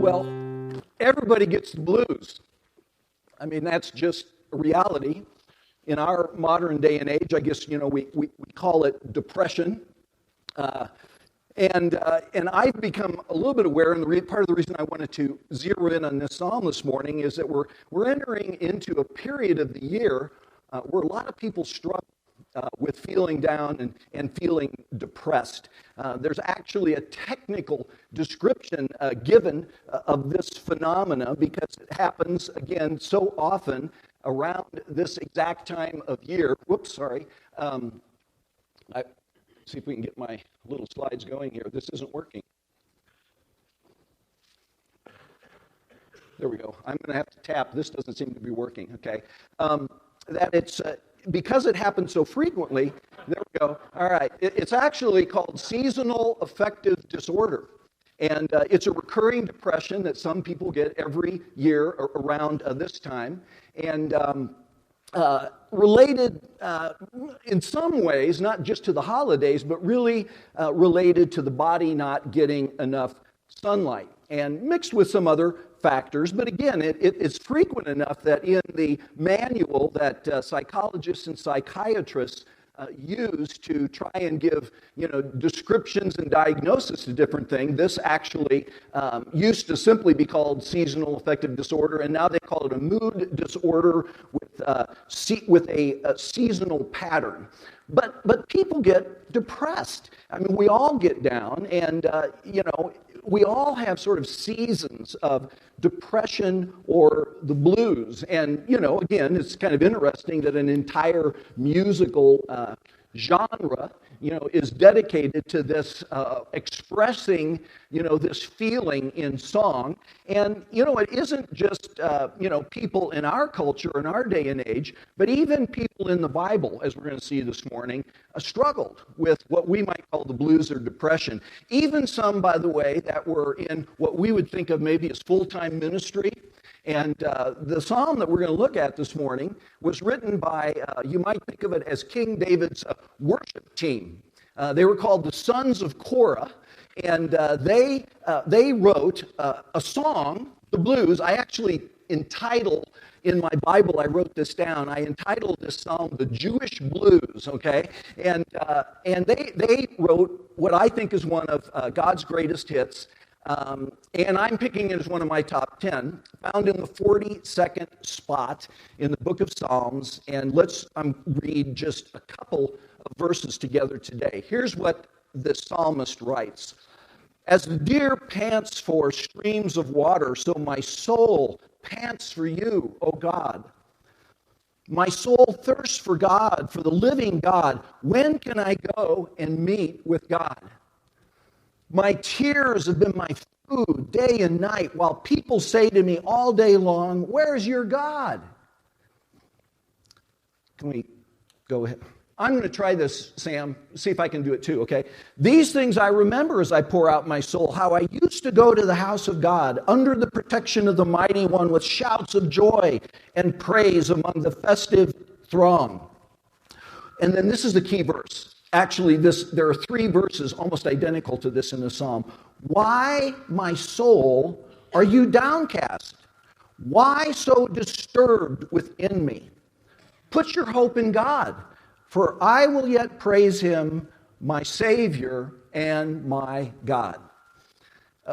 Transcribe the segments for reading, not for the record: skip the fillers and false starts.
Well, everybody gets the blues. I mean, that's just a reality. In our modern day and age, I guess, we call it depression. And I've become a little bit aware, and part of the reason I wanted to zero in on this psalm this morning is that we're entering into a period of the year where a lot of people struggle with feeling down and feeling depressed. There's actually a technical description given of this phenomena because it happens, again, so often around this exact time of year. Whoops, sorry. See if we can get my little slides going here. This isn't working. There we go. I'm going to have to tap. This doesn't seem to be working. Okay. That it's because it happens so frequently. There we go. All right. It's actually called seasonal affective disorder. And it's a recurring depression that some people get every year around this time. And related in some ways, not just to the holidays, but really related to the body not getting enough sunlight, and mixed with some other factors. But again, it's frequent enough that in the manual that psychologists and psychiatrists use to try and give, descriptions and diagnosis to different things. This actually used to simply be called seasonal affective disorder, and now they call it a mood disorder with a seasonal pattern. But people get depressed. I mean, we all get down, and we all have sort of seasons of depression or the blues. And, again, it's kind of interesting that an entire musical genre, is dedicated to this expressing, this feeling in song. And, it isn't just, people in our culture, in our day and age, but even people in the Bible, as we're going to see this morning, struggled with what we might call the blues or depression. Even some, by the way, that were in what we would think of maybe as full-time ministry. And the psalm that we're going to look at this morning was written by, you might think of it as King David's worship team. They were called the Sons of Korah, and they wrote a song, the blues. I actually entitled, in my Bible, I wrote this down. I entitled this psalm "The Jewish Blues." Okay, and they wrote what I think is one of God's greatest hits. And I'm picking it as one of my top 10, found in the 42nd spot in the book of Psalms. And let's read just a couple of verses together today. Here's what the psalmist writes. As the deer pants for streams of water, so my soul pants for you, O God. My soul thirsts for God, for the living God. When can I go and meet with God? My tears have been my food day and night, while people say to me all day long, "Where's your God?" Can we go ahead? I'm going to try this, Sam, see if I can do it too, okay? These things I remember as I pour out my soul, how I used to go to the house of God under the protection of the Mighty One with shouts of joy and praise among the festive throng. And then this is the key verse. Actually, there are 3 verses almost identical to this in the psalm. Why, my soul, are you downcast? Why so disturbed within me? Put your hope in God, for I will yet praise him, my Savior and my God.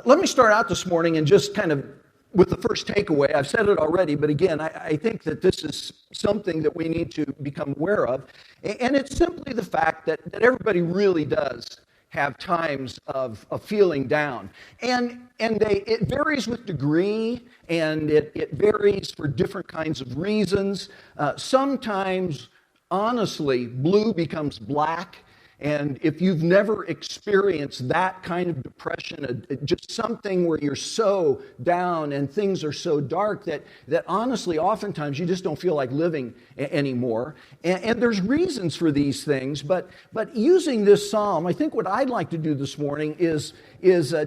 Let me start out this morning and just kind of with the first takeaway. I've said it already, but again, I think that this is something that we need to become aware of. And it's simply the fact that everybody really does have times of feeling down. And it varies with degree, and it varies for different kinds of reasons. Sometimes, honestly, blue becomes black. And if you've never experienced that kind of depression, just something where you're so down and things are so dark that honestly, oftentimes you just don't feel like living anymore. And there's reasons for these things, but using this psalm, I think what I'd like to do this morning is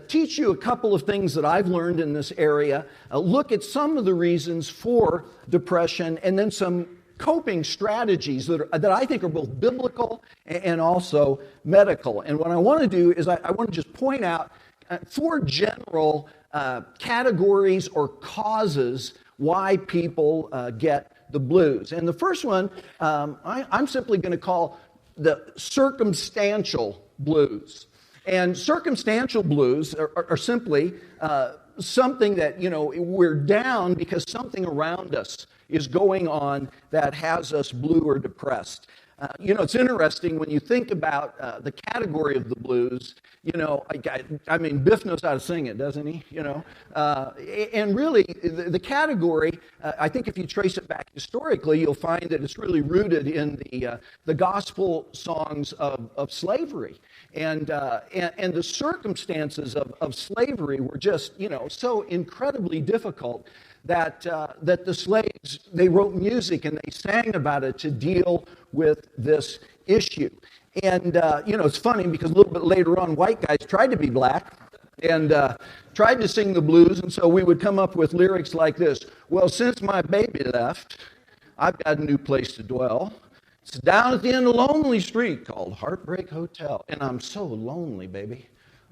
teach you a couple of things that I've learned in this area, look at some of the reasons for depression, and then some coping strategies that I think are both biblical and also medical. And what I want to do is I want to just point out 4 general categories or causes why people get the blues. And the first one, I'm simply going to call the circumstantial blues. And circumstantial blues are simply something that, we're down because something around us is going on that has us blue or depressed. It's interesting when you think about the category of the blues. Biff knows how to sing it, doesn't he? And really, the category, I think if you trace it back historically, you'll find that it's really rooted in the gospel songs of slavery. And the circumstances of slavery were just, so incredibly difficult that the slaves, they wrote music and they sang about it to deal with this issue. And, it's funny because a little bit later on, white guys tried to be black and tried to sing the blues. And so we would come up with lyrics like this: well, since my baby left, I've got a new place to dwell. It's down at the end of a lonely street called Heartbreak Hotel. And I'm so lonely, baby.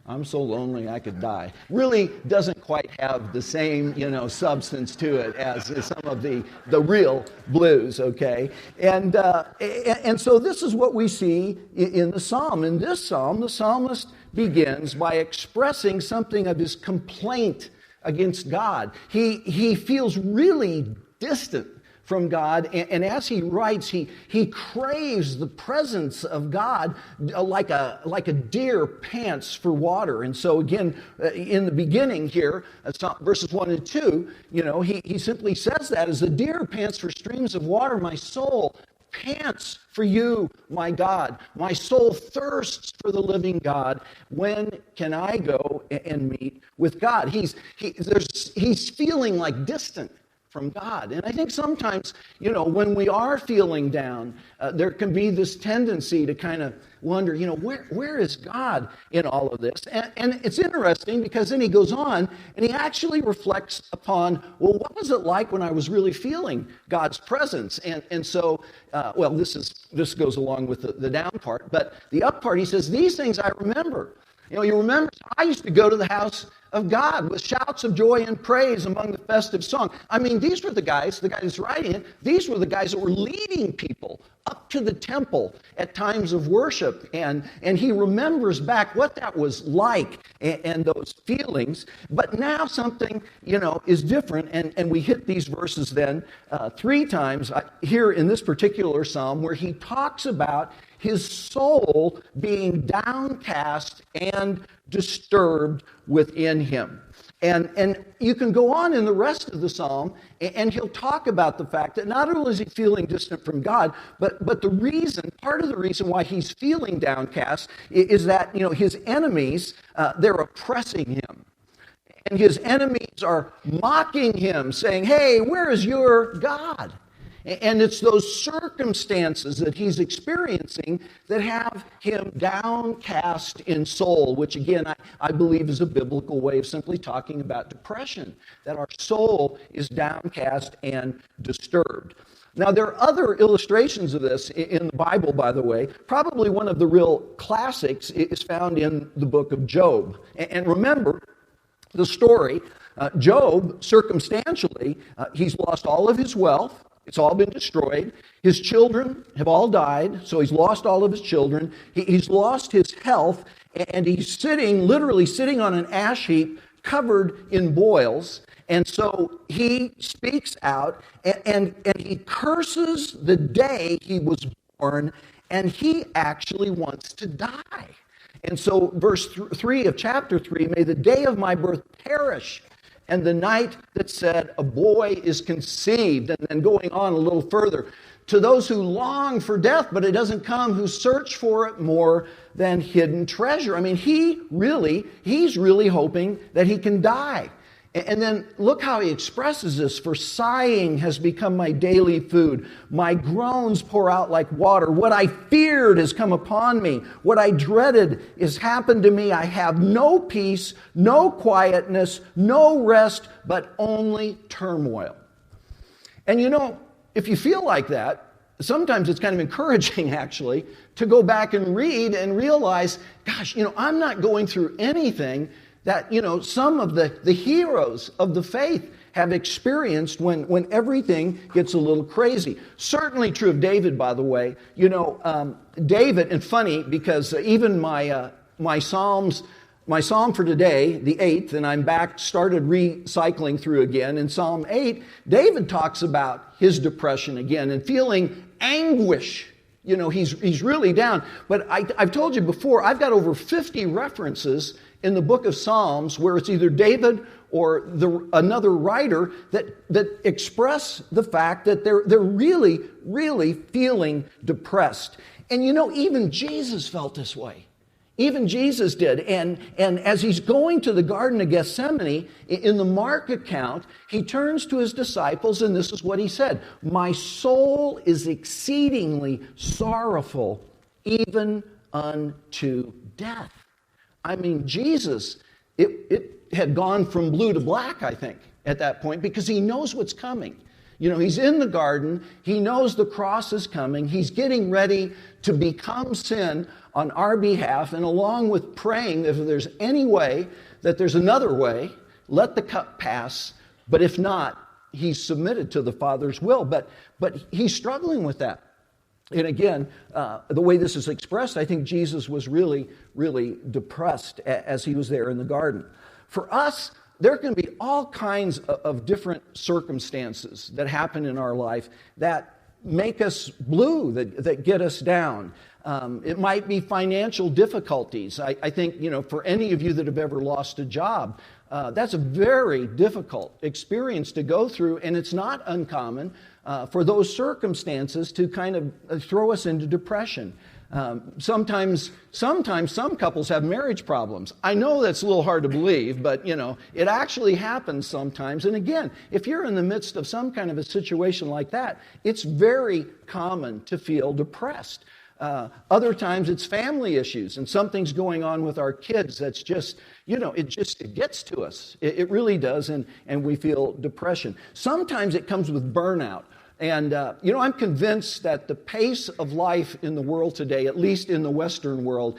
I'm so lonely I could die. Really doesn't quite have the same, substance to it as some of the real blues, okay? And so this is what we see in the psalm. In this psalm, the psalmist begins by expressing something of his complaint against God. He feels really distant from God, and as he writes, he craves the presence of God like a deer pants for water. And so again, in the beginning here, verses 1 and 2, he simply says that as the deer pants for streams of water, my soul pants for you, my God. My soul thirsts for the living God. When can I go and meet with God? He's feeling like distant from God. And I think sometimes, when we are feeling down, there can be this tendency to kind of wonder, where is God in all of this? And it's interesting because then he goes on and he actually reflects upon, well, what was it like when I was really feeling God's presence? And so, this goes along with the down part, but the up part, he says, these things I remember. You remember, I used to go to the house of God with shouts of joy and praise among the festive song. These were the guys writing it, these were the guys that were leading people up to the temple at times of worship. And he remembers back what that was like and those feelings. But now something, is different. And we hit these verses then 3 times here in this particular psalm where he talks about his soul being downcast and disturbed within him. And you can go on in the rest of the psalm, and he'll talk about the fact that not only is he feeling distant from God, but part of the reason why he's feeling downcast is that, his enemies, they're oppressing him. And his enemies are mocking him, saying, hey, where is your God? And it's those circumstances that he's experiencing that have him downcast in soul, which again, I believe is a biblical way of simply talking about depression, that our soul is downcast and disturbed. Now, there are other illustrations of this in the Bible, by the way. Probably one of the real classics is found in the book of Job. And remember the story. Job, circumstantially, he's lost all of his wealth. It's all been destroyed. His children have all died, so he's lost all of his children. He's lost his health, and he's literally sitting on an ash heap covered in boils. And so he speaks out, and he curses the day he was born, and he actually wants to die. And so verse 3 of chapter 3, may the day of my birth perish, and the night that said, a boy is conceived. And then going on a little further, to those who long for death, but it doesn't come, who search for it more than hidden treasure. He's really hoping that he can die. And then look how he expresses this. For sighing has become my daily food. My groans pour out like water. What I feared has come upon me. What I dreaded has happened to me. I have no peace, no quietness, no rest, but only turmoil. And if you feel like that, sometimes it's kind of encouraging, actually, to go back and read and realize, gosh, I'm not going through anything that, some of the heroes of the faith have experienced when everything gets a little crazy. Certainly true of David, by the way. David, and funny because even my psalm for today, the 8th, and I'm back, started recycling through again. In Psalm 8, David talks about his depression again and feeling anguish. He's really down. But I've told you before, I've got over 50 references in the book of Psalms where it's either David or another writer that express the fact that they're really, really feeling depressed. And even Jesus felt this way. Even Jesus did. And as he's going to the Garden of Gethsemane, in the Mark account, he turns to his disciples, and this is what he said: "My soul is exceedingly sorrowful, even unto death." I mean, Jesus, it had gone from blue to black, I think, at that point, because he knows what's coming. He's in the garden. He knows the cross is coming. He's getting ready to become sin on our behalf. And along with praying that if there's any way, that there's another way, let the cup pass. But if not, he's submitted to the Father's will. But he's struggling with that. And again, the way this is expressed, I think Jesus was really, really depressed as he was there in the garden. For us, there can be all kinds of different circumstances that happen in our life that make us blue, that get us down. It might be financial difficulties. I think, for any of you that have ever lost a job, that's a very difficult experience to go through, and it's not uncommon for those circumstances to kind of throw us into depression. Sometimes some couples have marriage problems. I know that's a little hard to believe, but it actually happens sometimes. And again, if you're in the midst of some kind of a situation like that, it's very common to feel depressed. Other times it's family issues and something's going on with our kids that's just, it gets to us. It really does, and we feel depression. Sometimes it comes with burnout. And, I'm convinced that the pace of life in the world today, at least in the Western world,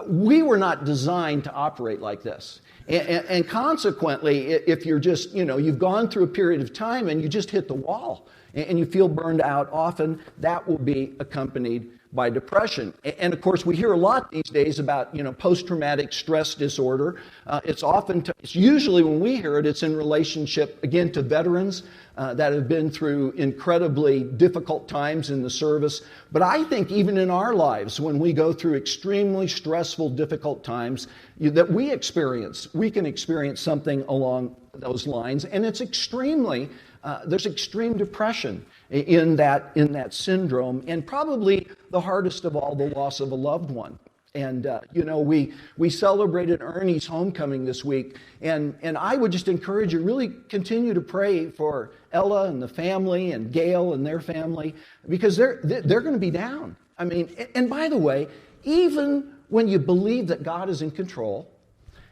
we were not designed to operate like this. And consequently, if you're just, you've gone through a period of time and you just hit the wall and you feel burned out, often that will be accompanied by depression. And of course, we hear a lot these days about, post-traumatic stress disorder. It's usually when we hear it, it's in relationship, again, to veterans that have been through incredibly difficult times in the service. But I think even in our lives, when we go through extremely stressful, difficult times that we can experience something along those lines. And it's there's extreme depression in that syndrome, and probably the hardest of all, the loss of a loved one. And, we celebrated Ernie's homecoming this week, and I would just encourage you, really continue to pray for Ella and the family and Gail and their family, because they're going to be down. I mean, and by the way, even when you believe that God is in control,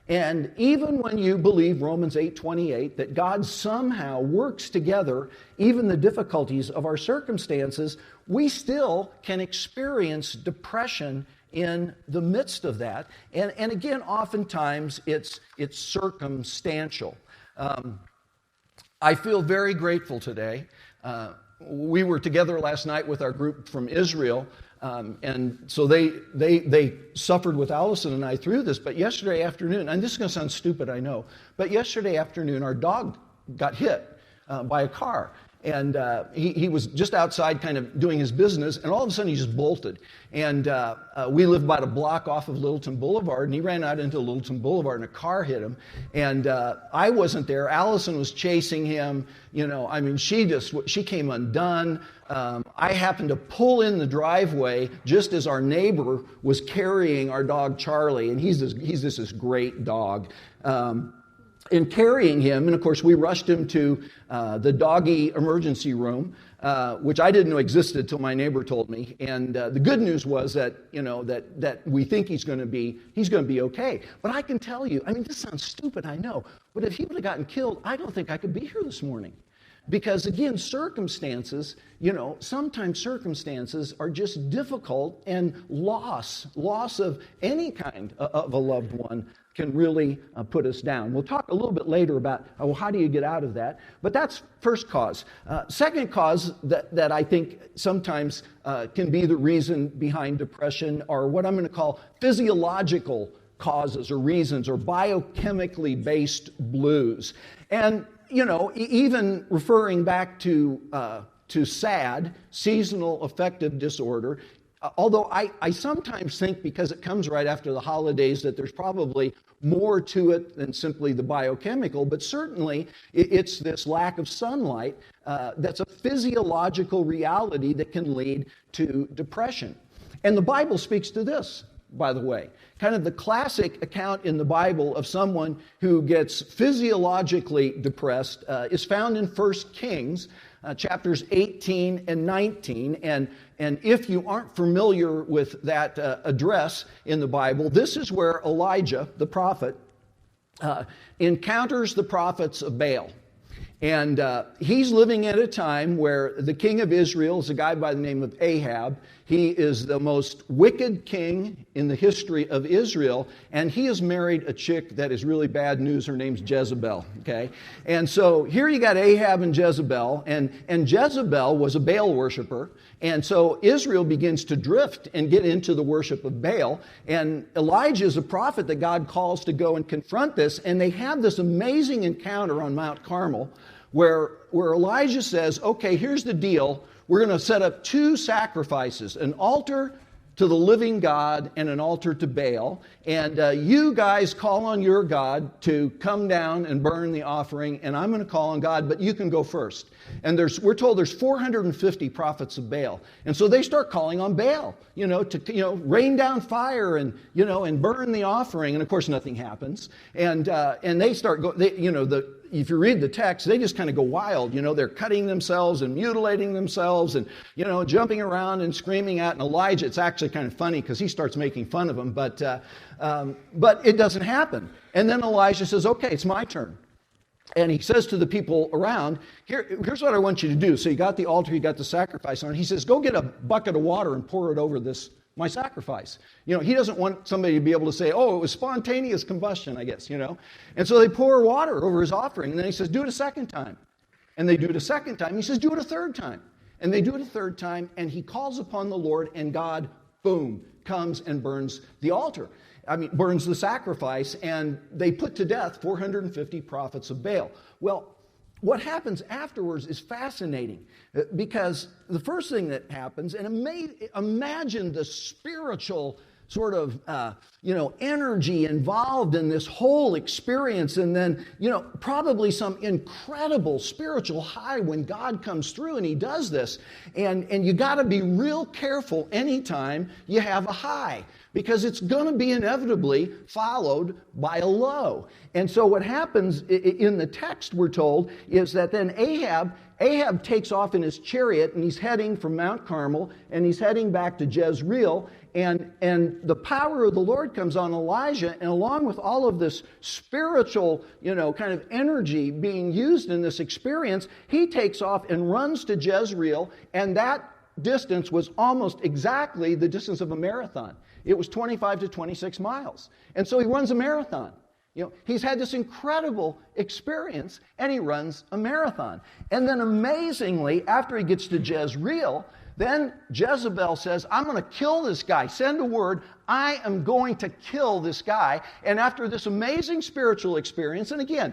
and even when you believe Romans 8:28, that God somehow works together even the difficulties of our circumstances, we still can experience depression in the midst of that. And again, oftentimes it's circumstantial. I feel very grateful today. We were together last night with our group from Israel, and so they suffered with Allison and I through this. But yesterday afternoon, and this is going to sound stupid, I know, but yesterday afternoon our dog got hit by a car. And he was just outside kind of doing his business, and all of a sudden he just bolted. And we live about a block off of Littleton Boulevard, and he ran out into Littleton Boulevard, and a car hit him. And I wasn't there. Allison was chasing him. She came undone. I happened to pull in the driveway just as our neighbor was carrying our dog Charlie, and he's this great dog. In carrying him, and of course we rushed him to the doggy emergency room, which I didn't know existed till my neighbor told me. And the good news was that that we think he's going to be okay. But I can tell you, this sounds stupid, I know, but if he would have gotten killed, I don't think I could be here this morning. Because again, circumstances, sometimes circumstances are just difficult, and loss of any kind of a loved one can really put us down. We'll talk a little bit later about, how do you get out of that? But that's first cause. Second cause that I think sometimes can be the reason behind depression are what I'm going to call physiological causes or reasons, or biochemically based blues. And, even referring back to SAD, seasonal affective disorder, although I sometimes think, because it comes right after the holidays, that there's probably more to it than simply the biochemical, but certainly it's this lack of sunlight that's a physiological reality that can lead to depression. And the Bible speaks to this, by the way. Kind of the classic account in the Bible of someone who gets physiologically depressed is found in 1 Kings, chapters 18 and 19. And if you aren't familiar with that address in the Bible, this is where Elijah, the prophet, encounters the prophets of Baal. And he's living at a time where the king of Israel is a guy by the name of Ahab. He is the most wicked king in the history of Israel, and he has married a chick that is really bad news. Her name's Jezebel, okay? And so here you got Ahab and Jezebel, and Jezebel was a Baal worshiper, and so Israel begins to drift and get into the worship of Baal, and Elijah is a prophet that God calls to go and confront this, and they have this amazing encounter on Mount Carmel where Elijah says, okay, here's the deal. We're going to set up two sacrifices, an altar to the living God and an altar to Baal. And you guys call on your God to come down and burn the offering, and I'm going to call on God, but you can go first. And we're told there's 450 prophets of Baal. And so they start calling on Baal, to rain down fire and burn the offering. And of course nothing happens. And they start if you read the text, they just kind of go wild. They're cutting themselves and mutilating themselves and, jumping around and screaming at. And Elijah, it's actually kind of funny because he starts making fun of them, but it doesn't happen. And then Elijah says, okay, it's my turn. And he says to the people around, here's what I want you to do. So you got the altar, you got the sacrifice on it. He says, go get a bucket of water and pour it over my sacrifice. He doesn't want somebody to be able to say, oh, it was spontaneous combustion, I guess, And so they pour water over his offering. And then he says, do it a second time. And they do it a second time. He says, do it a third time. And they do it a third time. And he calls upon the Lord, and God, boom, comes and burns the altar. Burns the sacrifice, and they put to death 450 prophets of Baal. Well, what happens afterwards is fascinating, because the first thing that happens, and imagine the spiritual sort of, energy involved in this whole experience, and then, probably some incredible spiritual high when God comes through and he does this. And you got to be real careful anytime you have a high, because it's going to be inevitably followed by a low. And so what happens in the text, we're told, is that then Ahab takes off in his chariot, and he's heading from Mount Carmel, and he's heading back to Jezreel, and the power of the Lord comes on Elijah, and along with all of this spiritual, kind of energy being used in this experience, he takes off and runs to Jezreel, and that distance was almost exactly the distance of a marathon. It was 25 to 26 miles. And so he runs a marathon. He's had this incredible experience, and he runs a marathon. And then amazingly, after he gets to Jezreel, then Jezebel says, I'm going to kill this guy. Send a word. I am going to kill this guy. And after this amazing spiritual experience, and again,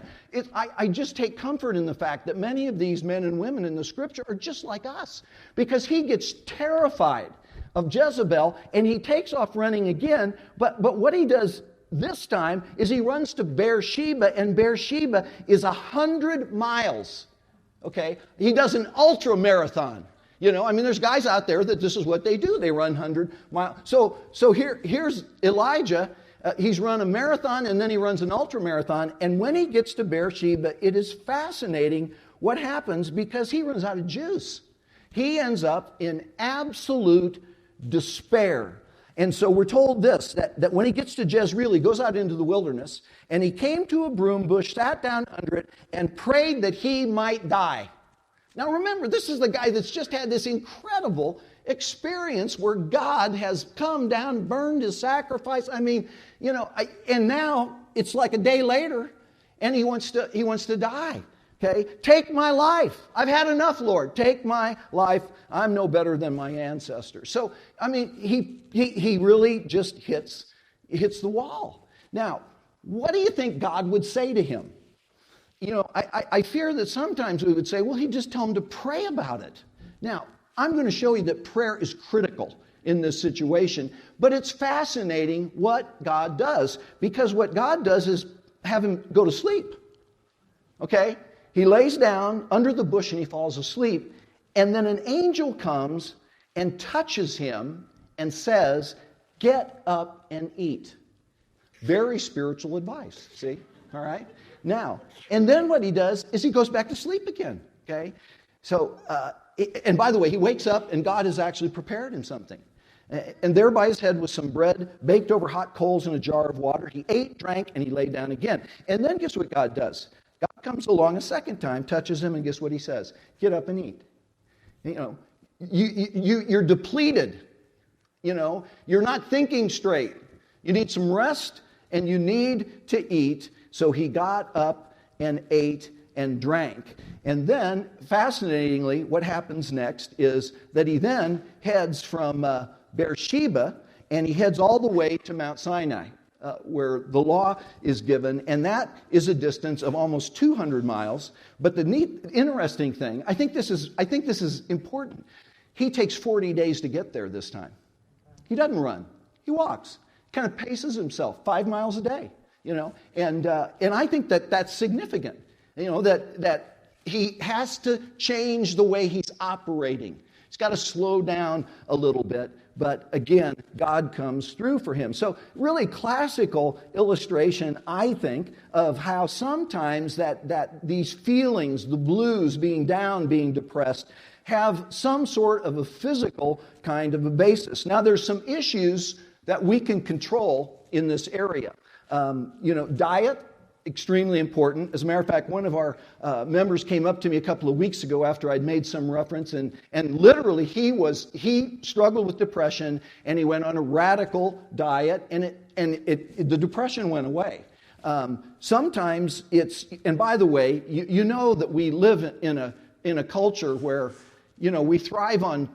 I just take comfort in the fact that many of these men and women in the scripture are just like us, because he gets terrified of Jezebel, and he takes off running again. But what he does this time is he runs to Beersheba, and Beersheba is 100 miles. Okay? He does an ultra marathon. There's guys out there that this is what they do. They run 100 miles. So here's Elijah. He's run a marathon, and then he runs an ultra marathon. And when he gets to Beersheba, it is fascinating what happens, because he runs out of juice. He ends up in absolute despair. And so we're told this, that when he gets to Jezreel, he goes out into the wilderness, and he came to a broom bush, sat down under it, and prayed that he might die. Now remember, this is the guy that's just had this incredible experience where God has come down, burned his sacrifice. I mean, and now it's like a day later, and he wants to die. Okay, take my life. I've had enough, Lord. Take my life. I'm no better than my ancestors. So, I mean, he really just hits the wall. Now, what do you think God would say to him? I fear that sometimes we would say, well, he'd just tell him to pray about it. Now, I'm going to show you that prayer is critical in this situation, but it's fascinating what God does, because what God does is have him go to sleep. Okay? He lays down under the bush and he falls asleep, and then an angel comes and touches him and says, get up and eat. Very spiritual advice, see? All right? Now, and then what he does is he goes back to sleep again, okay? So, and by the way, he wakes up and God has actually prepared him something. And there by his head was some bread baked over hot coals in a jar of water. He ate, drank, and he lay down again. And then guess what God does? God comes along a second time, touches him, and guess what he says? Get up and eat. You're depleted. You're not thinking straight. You need some rest, and you need to eat. So he got up and ate and drank. And then, fascinatingly, what happens next is that he then heads from Beersheba, and he heads all the way to Mount Sinai, where the law is given, and that is a distance of almost 200 miles. But the interesting thing, I think this is important. He takes 40 days to get there this time. He doesn't run. He walks. Kind of paces himself 5 miles a day, and I think that that's significant, that he has to change the way he's operating. He's got to slow down a little bit, but again, God comes through for him. So really classical illustration, I think, of how sometimes that these feelings, the blues, being down, being depressed, have some sort of a physical kind of a basis. Now there's some issues that we can control in this area. Diet, extremely important. As a matter of fact, one of our members came up to me a couple of weeks ago after I'd made some reference, and literally he struggled with depression, and he went on a radical diet, and the depression went away. Sometimes and by the way, you know that we live in a culture where we thrive on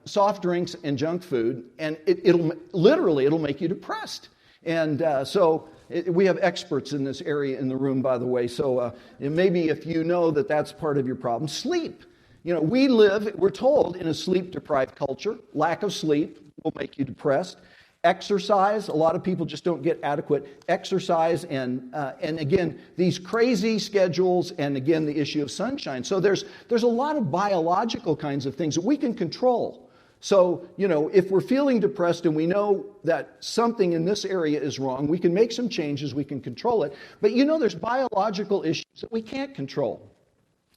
soft drinks and junk food, and it'll make you depressed. And so we have experts in this area in the room, by the way. So maybe if you know that that's part of your problem. Sleep. We're told, in a sleep-deprived culture. Lack of sleep will make you depressed. Exercise. A lot of people just don't get adequate exercise. And again, these crazy schedules, and again, the issue of sunshine. So there's a lot of biological kinds of things that we can control. So, if we're feeling depressed and we know that something in this area is wrong, we can make some changes, we can control it. But there's biological issues that we can't control.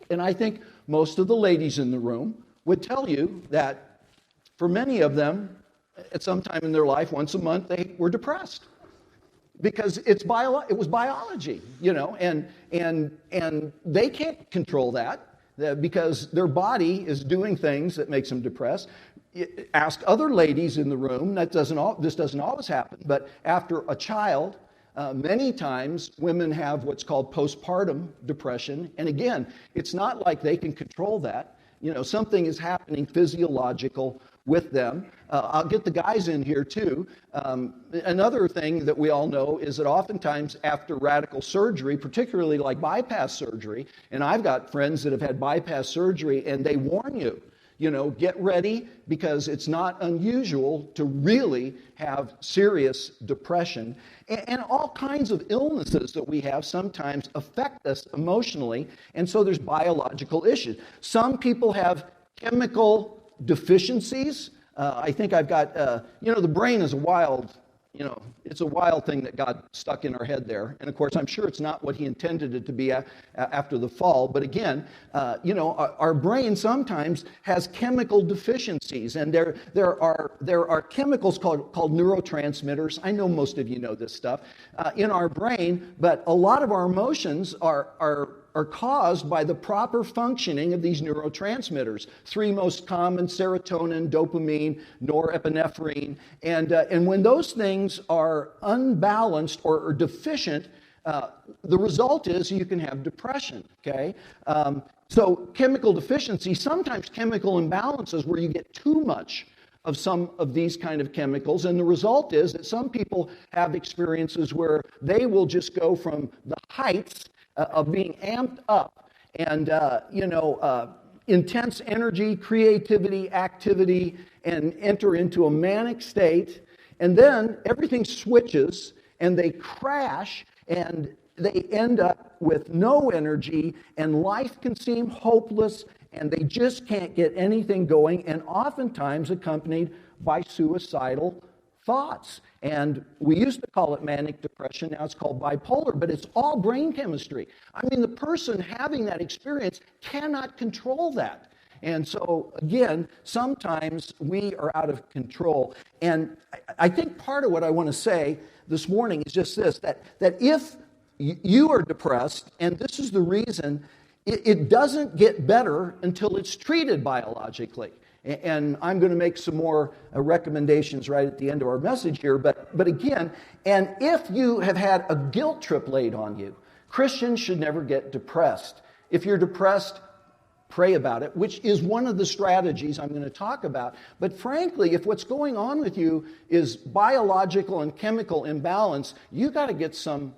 And I think most of the ladies in the room would tell you that for many of them, at some time in their life, once a month, they were depressed. Because it was biology, and they can't control that because their body is doing things that makes them depressed. Ask other ladies in the room. This doesn't always happen, but after a child, many times women have what's called postpartum depression. And again, it's not like they can control that. Something is happening physiological with them. I'll get the guys in here too. Another thing that we all know is that oftentimes after radical surgery, particularly like bypass surgery, and I've got friends that have had bypass surgery, and they warn you, get ready, because it's not unusual to really have serious depression. And all kinds of illnesses that we have sometimes affect us emotionally, and so there's biological issues. Some people have chemical deficiencies. I think I've got, the brain is a wild, it's a wild thing that God stuck in our head there. And of course, I'm sure it's not what he intended it to be after the fall. But again, our brain sometimes has chemical deficiencies, and there are chemicals called neurotransmitters. I know most of you know this stuff in our brain, but a lot of our emotions are are caused by the proper functioning of these neurotransmitters. Three most common: serotonin, dopamine, norepinephrine. And when those things are unbalanced or deficient, the result is you can have depression, okay? So chemical deficiency, sometimes chemical imbalances where you get too much of some of these kind of chemicals, and the result is that some people have experiences where they will just go from the heights of being amped up and intense energy, creativity, activity, and enter into a manic state, and then everything switches and they crash and they end up with no energy, and life can seem hopeless, and they just can't get anything going, and oftentimes accompanied by suicidal thoughts. And we used to call it manic depression, now it's called bipolar, but it's all brain chemistry. I mean, the person having that experience cannot control that. And so, again, sometimes we are out of control. And I think part of what I want to say this morning is just this, that if you are depressed, and this is the reason, it doesn't get better until it's treated biologically. And I'm going to make some more recommendations right at the end of our message here. But again, and if you have had a guilt trip laid on you, Christians should never get depressed. If you're depressed, pray about it, which is one of the strategies I'm going to talk about. But frankly, if what's going on with you is biological and chemical imbalance, you got to get some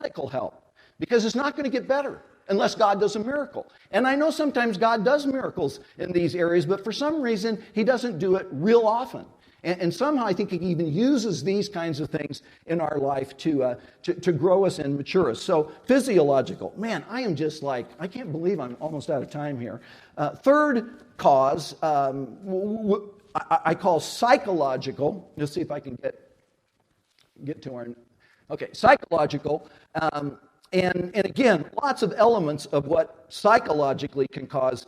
medical help, because it's not going to get better unless God does a miracle. And I know sometimes God does miracles in these areas, but for some reason, He doesn't do it real often. And somehow I think He even uses these kinds of things in our life to grow us and mature us. So physiological. Man, I am just like, I can't believe I'm almost out of time here. Third cause, I call psychological. Let's see if I can get to our... Okay, psychological. And again, lots of elements of what psychologically can cause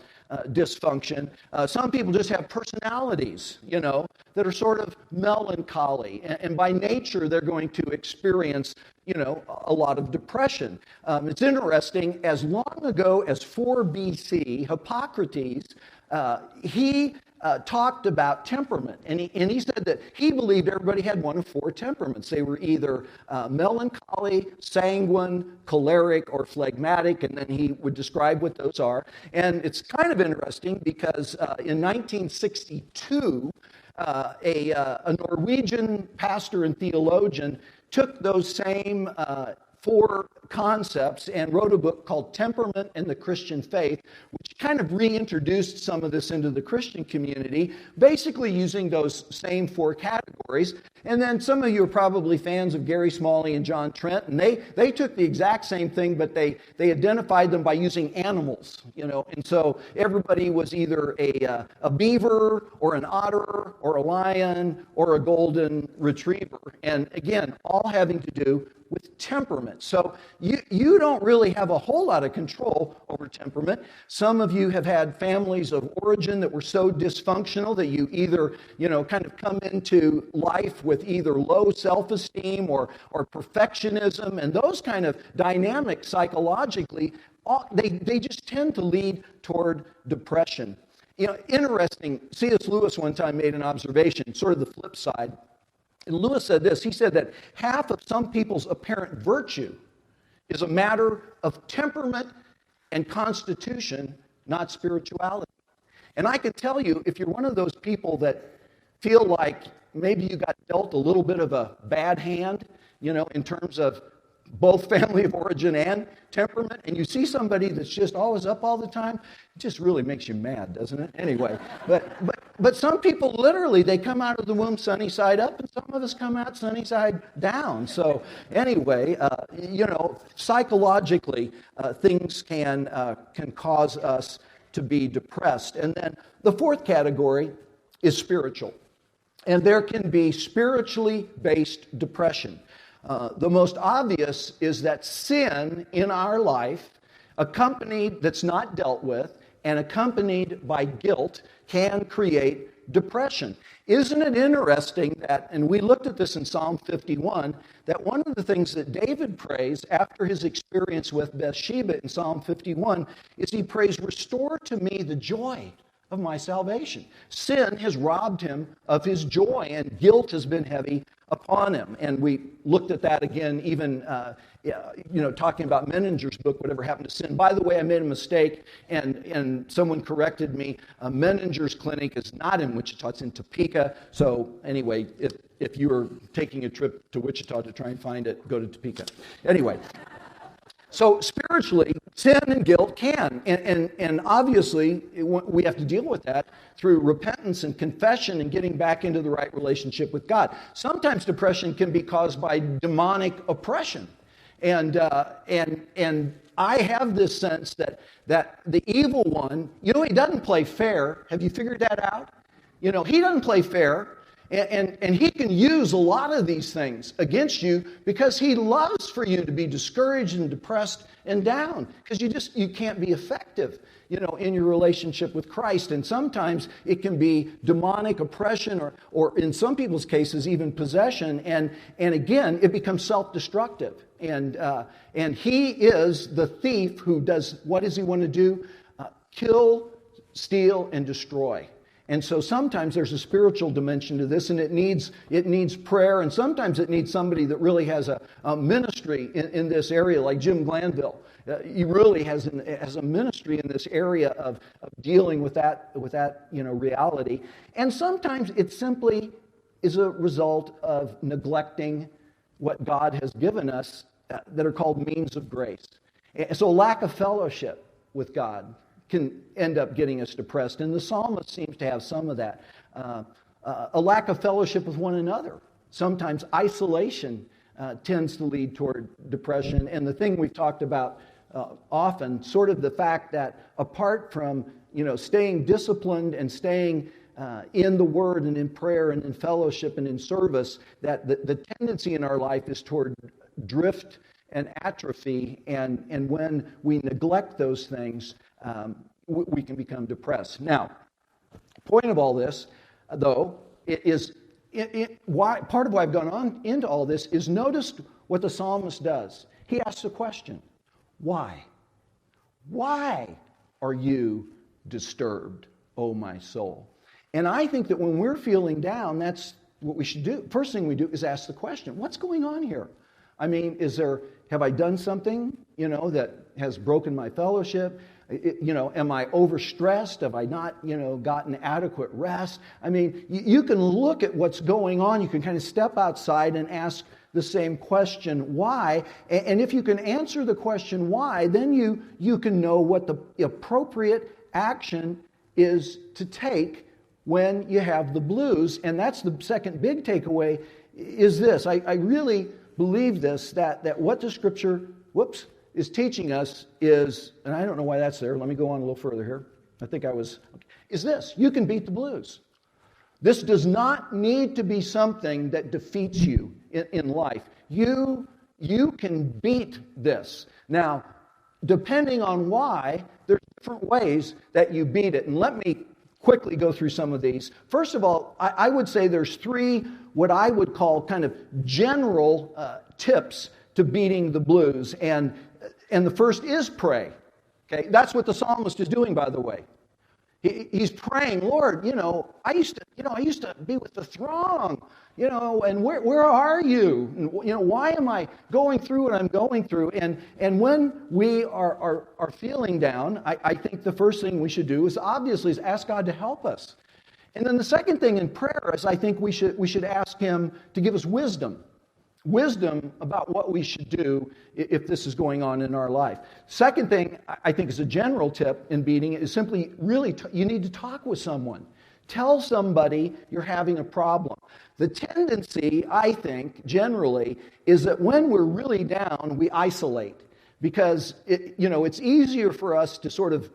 dysfunction. Some people just have personalities, that are sort of melancholy. And by nature, they're going to experience, a lot of depression. It's interesting, as long ago as 4 BC, Hippocrates, he talked about temperament, and he said that he believed everybody had one of 4 temperaments. They were either melancholy, sanguine, choleric, or phlegmatic, and then he would describe what those are. And it's kind of interesting because in 1962, a Norwegian pastor and theologian took those same 4 concepts and wrote a book called Temperament and the Christian Faith, which kind of reintroduced some of this into the Christian community, basically using those same 4 categories. And then some of you are probably fans of Gary Smalley and John Trent, and they took the exact same thing, but they identified them by using animals, and so everybody was either a beaver or an otter or a lion or a golden retriever, and again, all having to do with temperament. So you don't really have a whole lot of control over temperament. Some of you have had families of origin that were so dysfunctional that you either, kind of come into life with either low self-esteem or perfectionism, and those kind of dynamics psychologically, they just tend to lead toward depression. Interesting, C.S. Lewis one time made an observation, sort of the flip side. And Lewis said this, he said that half of some people's apparent virtue is a matter of temperament and constitution, not spirituality. And I can tell you, if you're one of those people that feel like maybe you got dealt a little bit of a bad hand, in terms of both family of origin and temperament, and you see somebody that's just always up all the time, it just really makes you mad, doesn't it? Anyway, but some people literally, they come out of the womb sunny side up, and some of us come out sunny side down. So anyway, psychologically, things can cause us to be depressed. And then the 4th category is spiritual. And there can be spiritually based depression. The most obvious is that sin in our life, accompanied, that's not dealt with, and accompanied by guilt, can create depression. Isn't it interesting that, and we looked at this in Psalm 51, that one of the things that David prays after his experience with Bathsheba in Psalm 51 is he prays, "Restore to me the joy of my salvation." Sin has robbed him of his joy, and guilt has been heavy upon him. And we looked at that again, even talking about Menninger's book, Whatever Happened to Sin. By the way, I made a mistake, and someone corrected me. Menninger's clinic is not in Wichita; it's in Topeka. So anyway, if you were taking a trip to Wichita to try and find it, go to Topeka. Anyway. So spiritually, sin and guilt can, and obviously we have to deal with that through repentance and confession and getting back into the right relationship with God. Sometimes depression can be caused by demonic oppression, and I have this sense that the evil one, he doesn't play fair. Have you figured that out? He doesn't play fair. And he can use a lot of these things against you because he loves for you to be discouraged and depressed and down, because you can't be effective, in your relationship with Christ. And sometimes it can be demonic oppression or in some people's cases even possession. And again, it becomes self-destructive. And he is the thief who does, what does he want to do? Kill, steal, and destroy. And so sometimes there's a spiritual dimension to this, and it needs prayer, and sometimes it needs somebody that really has a ministry in this area, like Jim Glanville. He really has a ministry in this area of dealing with that reality. And sometimes it simply is a result of neglecting what God has given us that are called means of grace. So lack of fellowship with God can end up getting us depressed. And the psalmist seems to have some of that. A lack of fellowship with one another. Sometimes isolation tends to lead toward depression. And the thing we've talked about often, sort of the fact that apart from staying disciplined and staying in the Word and in prayer and in fellowship and in service, that the tendency in our life is toward drift and atrophy. And when we neglect those things, we can become depressed. Now, the point of all this, though, is why part of why I've gone on into all this is notice what the psalmist does. He asks a question: why? Why are you disturbed, O my soul? And I think that when we're feeling down, that's what we should do. First thing we do is ask the question: what's going on here? I mean, have I done something, that has broken my fellowship? Am I overstressed? Have I not, gotten adequate rest? I mean, you can look at what's going on. You can kind of step outside and ask the same question, why? And if you can answer the question why, then you can know what the appropriate action is to take when you have the blues. And that's the second big takeaway, is this. I really believe this, that what the Scripture, is teaching us is, and I don't know why that's there. Let me go on a little further here. Is this: you can beat the blues. This does not need to be something that defeats you in life. You can beat this. Now, depending on why, there's different ways that you beat it. And let me quickly go through some of these. First of all, I would say there's three what I would call kind of general tips to beating the blues. And the first is pray. Okay, that's what the psalmist is doing, by the way. He's praying, Lord, I used to be with the throng, and where are you? And, why am I going through what I'm going through? And when we are feeling down, I think the first thing we should do is ask God to help us. And then the second thing in prayer is I think we should ask Him to give us wisdom about what we should do if this is going on in our life. Second thing, I think is a general tip in beating it, is simply really, you need to talk with someone. Tell somebody you're having a problem. The tendency, I think, generally, is that when we're really down, we isolate. Because, it's easier for us to sort of,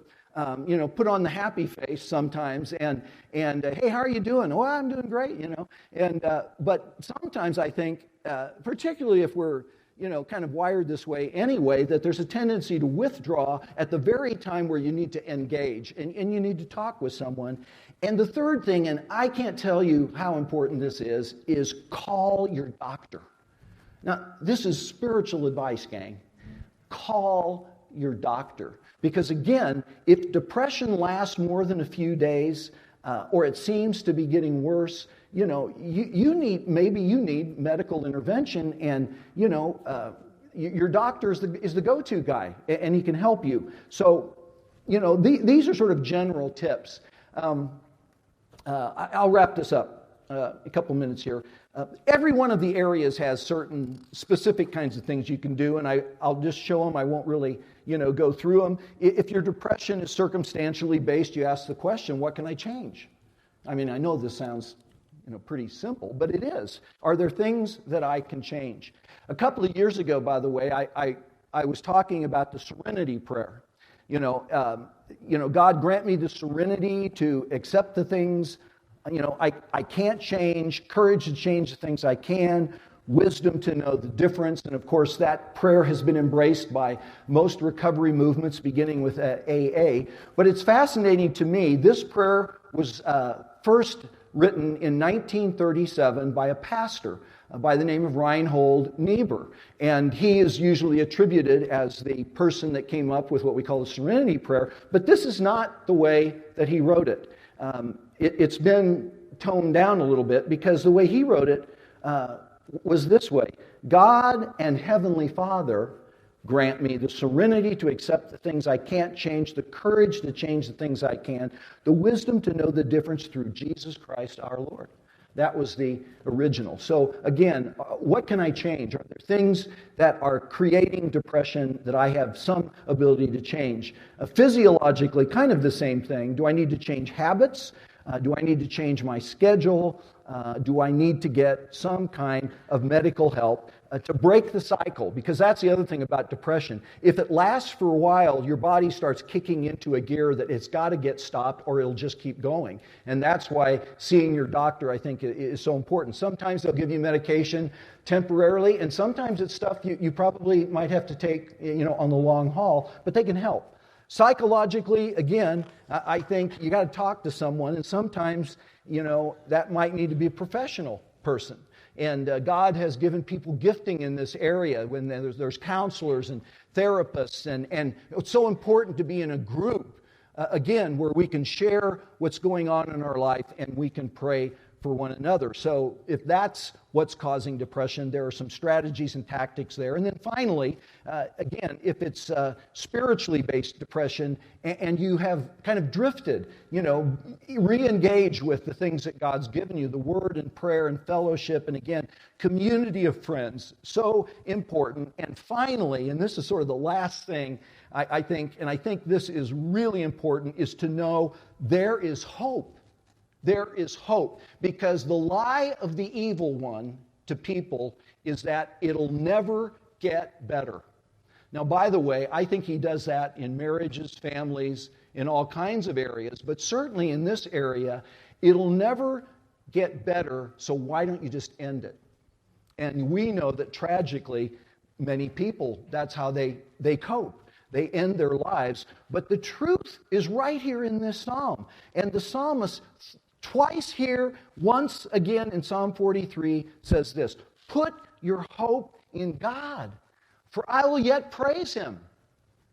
put on the happy face sometimes and hey, how are you doing? Oh, I'm doing great, but sometimes I think, particularly if we're, kind of wired this way anyway, that there's a tendency to withdraw at the very time where you need to engage and you need to talk with someone. And the third thing, and I can't tell you how important this is call your doctor. Now, this is spiritual advice, gang. Call your doctor. Because again, if depression lasts more than a few days, or it seems to be getting worse, you need medical intervention, and your doctor is the go-to guy, and he can help you. So, these are sort of general tips. I'll wrap this up a couple minutes here. Every one of the areas has certain specific kinds of things you can do, and I'll just show them. I won't really, go through them. If your depression is circumstantially based, you ask the question, what can I change? I mean, I know this sounds, pretty simple, but it is. Are there things that I can change? A couple of years ago, by the way, I was talking about the serenity prayer. God grant me the serenity to accept the things I can't change, courage to change the things I can, wisdom to know the difference. And of course, that prayer has been embraced by most recovery movements, beginning with AA. But it's fascinating to me, this prayer was first written in 1937 by a pastor by the name of Reinhold Niebuhr. And he is usually attributed as the person that came up with what we call the Serenity Prayer. But this is not the way that he wrote it. It's been toned down a little bit, because the way he wrote it was this way. God and Heavenly Father, grant me the serenity to accept the things I can't change, the courage to change the things I can, the wisdom to know the difference through Jesus Christ our Lord. That was the original. So again, what can I change? Are there things that are creating depression that I have some ability to change? Physiologically, kind of the same thing. Do I need to change habits? Do I need to change my schedule? Do I need to get some kind of medical help to break the cycle? Because that's the other thing about depression. If it lasts for a while, your body starts kicking into a gear that it's got to get stopped or it'll just keep going. And that's why seeing your doctor, I think, is so important. Sometimes they'll give you medication temporarily, and sometimes it's stuff you probably might have to take, on the long haul, but they can help. Psychologically, again, I think you got to talk to someone, and sometimes, that might need to be a professional person. And God has given people gifting in this area when there's counselors and therapists, and it's so important to be in a group, again, where we can share what's going on in our life and we can pray for one another. So if that's what's causing depression, there are some strategies and tactics there. And then finally, again, if it's spiritually based depression and you have kind of drifted, re-engage with the things that God's given you, the Word and prayer and fellowship, and again, community of friends, so important. And finally, and this is sort of the last thing I think this is really important, is to know there is hope. There is hope, because the lie of the evil one to people is that it'll never get better. Now, by the way, I think he does that in marriages, families, in all kinds of areas, but certainly in this area, it'll never get better, so why don't you just end it? And we know that tragically, many people, that's how they cope. They end their lives. But the truth is right here in this psalm. And the psalmist, twice here, once again in Psalm 43, says this: put your hope in God, for I will yet praise Him,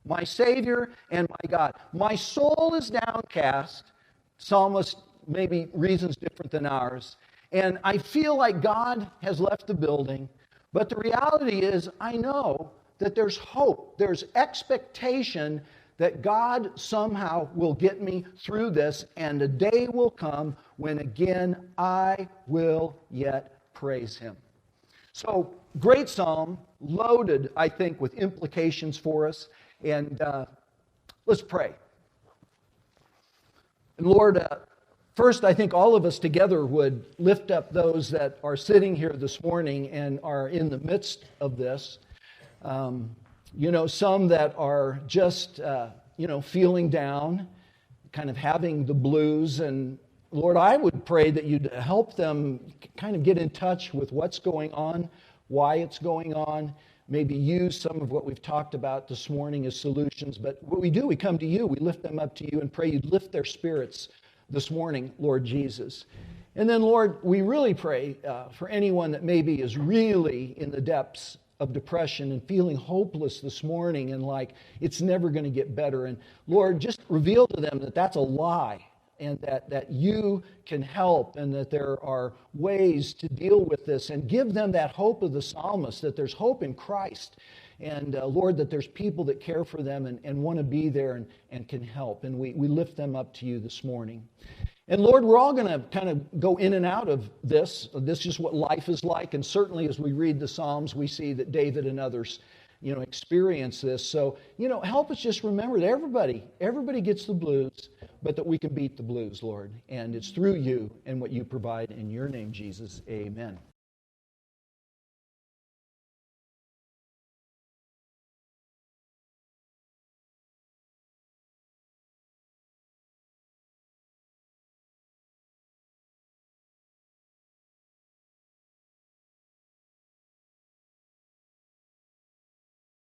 my Savior and my God. My soul is downcast. Psalmist maybe reasons different than ours. And I feel like God has left the building. But the reality is, I know that there's hope. There's expectation that God somehow will get me through this, and a day will come when again I will yet praise Him. So, great psalm, loaded, I think, with implications for us. And let's pray. And Lord, first, I think all of us together would lift up those that are sitting here this morning and are in the midst of this. Some that are just, feeling down, kind of having the blues. And Lord, I would pray that you'd help them kind of get in touch with what's going on why it's going on, maybe use some of what we've talked about this morning as solutions. But what we do, we come to you, we lift them up to you and pray you'd lift their spirits this morning, Lord Jesus. And then, Lord, we really pray for anyone that maybe is really in the depths of depression and feeling hopeless this morning and like it's never going to get better. And Lord, just reveal to them that that's a lie, and that you can help, and that there are ways to deal with this, and give them that hope of the psalmist, that there's hope in Christ. And Lord, that there's people that care for them and want to be there and can help. And we lift them up to you this morning. And Lord, we're all going to kind of go in and out of this. This is what life is like. And certainly as we read the Psalms, we see that David and others, experience this. So, help us just remember that everybody gets the blues, but that we can beat the blues, Lord. And it's through you and what you provide in your name, Jesus. Amen.